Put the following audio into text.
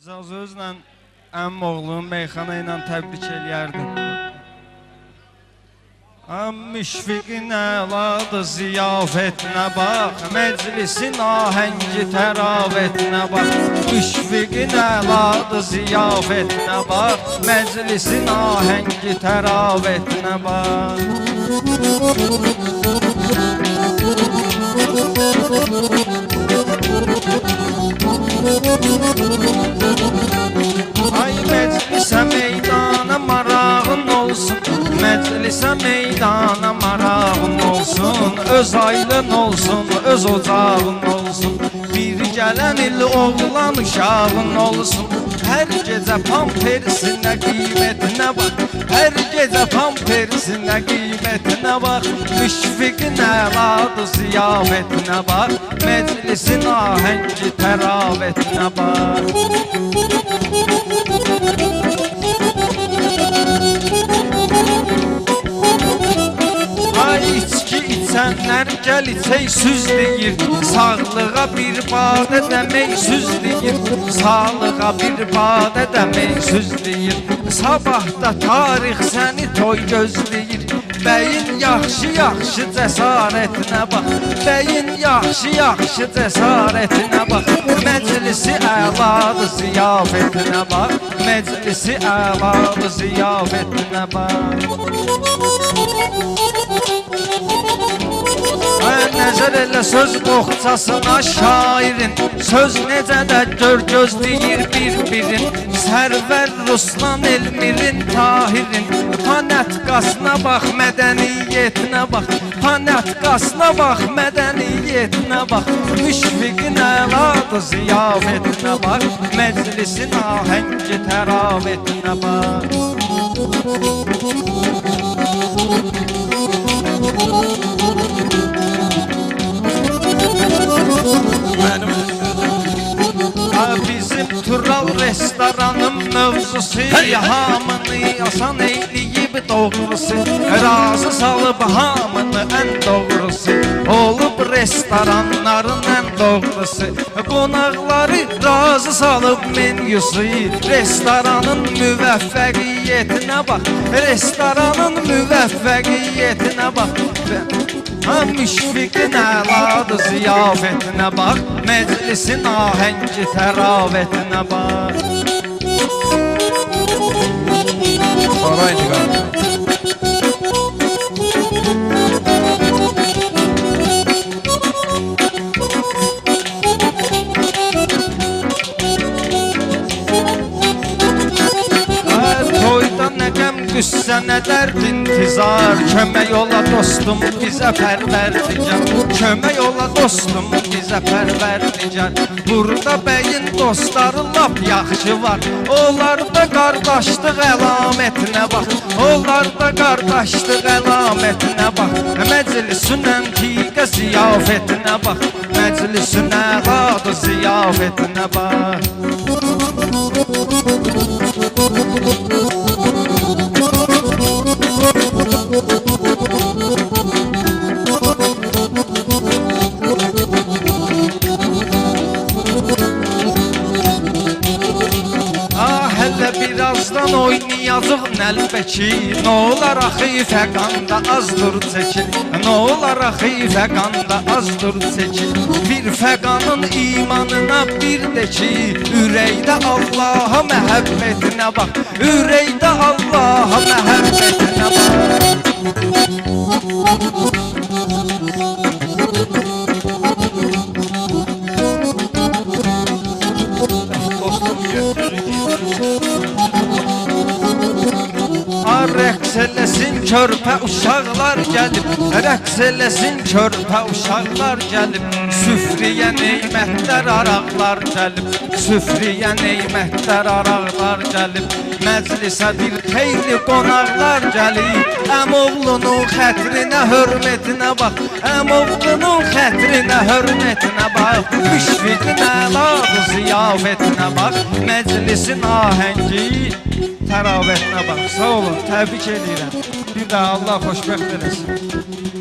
İcazözlə əmim oğlum meyxana ilə təbrik eləyərdim. Müşfiqin əladı ziyafetinə bax, məclisin ahəngi təravetinə bax. Müşfiqin əladı ziyafetinə bax, məclisin ahəngi təravetinə bax. Ay məclisə meydana marağın olsun, məclisə meydana marağın olsun, öz aylın olsun, öz ocağın olsun, bir gələn il oğlan uşağın olsun. Hər gecə pampersinə qiymətinə bax, hər gecə pampersinə qiymətinə bax. Müşfiqin əladı ziyafetinə bax, məclisin ahəngi təravetinə bax. Ay içki içənlər gəl içək süz deyir, sağlığa bir badə demək süz deyir, sağlığa bir badə demək süz deyir. Sabahda tarix səni toy gözləyir, bəyin yaxşı-yaxşı cəsarətinə bax, bəyin yaxşı-yaxşı cəsarətinə bax. Məclisi əladı ziyafetinə bax, məclisi əladı ziyafetinə bax. Nəzər elə söz boxçasına şairin, söz necə də gör gözləyir bir-birin. Sərvər Ruslan Elmirin Tahirin, panətqasına bax, mədəniyyətinə bax, panətqasına bax, mədəniyyətinə bax. Müşfiqin əladı ziyafetinə bax, məclisin ahəngi təravetinə bax. Bizim Tural restoranın mövzusu, hamını asan eyləyib doğrusu, razı salıb hamını ən doğrusu, olub restoranların ən doğrusu. Qonaqları razı salıb menyusu, restoranın müvəffəqiyyətinə bax, restoranın müvəffəqiyyətinə bax. Müşfiqin əladı ziyafetinə bax, məclisin ahəngi təravetinə bax. Saraydı qaldı. Qüssə nə dərd intizar, kömək ola dostum bizə pərverdigar, kömək ola dostum bizə pərverdigar. Burada bəyin dostları lap yaxşı var, onlarda qardaşlıq əlamətinə bax, onlarda qardaşlıq əlamətinə bax. Məclisin əntiqə ziyafetinə bax, məclisin əladı ziyafetinə bax. Birazdan oynayacaq nəlbəki, nə olar axı fəqanda azdır çəkil, nə olar axı fəqanda azdır çəkil. Bir fəqanın imanına bir də ki, ürəkdə Allaha məhəbbətinə bax, ürəkdə Allaha məhəbbətinə bax. Rəqs eləsin körpə uşaqlar gəlib, rəqs eləsin körpə uşaqlar gəlib, süfriyə neymətlər araqlar gəlib, süfriyə neymətlər araqlar gəlib. Məclisə bir xeyli qonaqlar gəlib, əmoğlunun xətrinə hörmətinə bax, əmoğlunun xətrinə hörmətinə bax. Müşfiqin əladı ziyafetinə bax, məclisin ahəngi təravetinə bax. Sağ olun, təbrik edirəm. Bir də Allah xoşbəxt eləsin.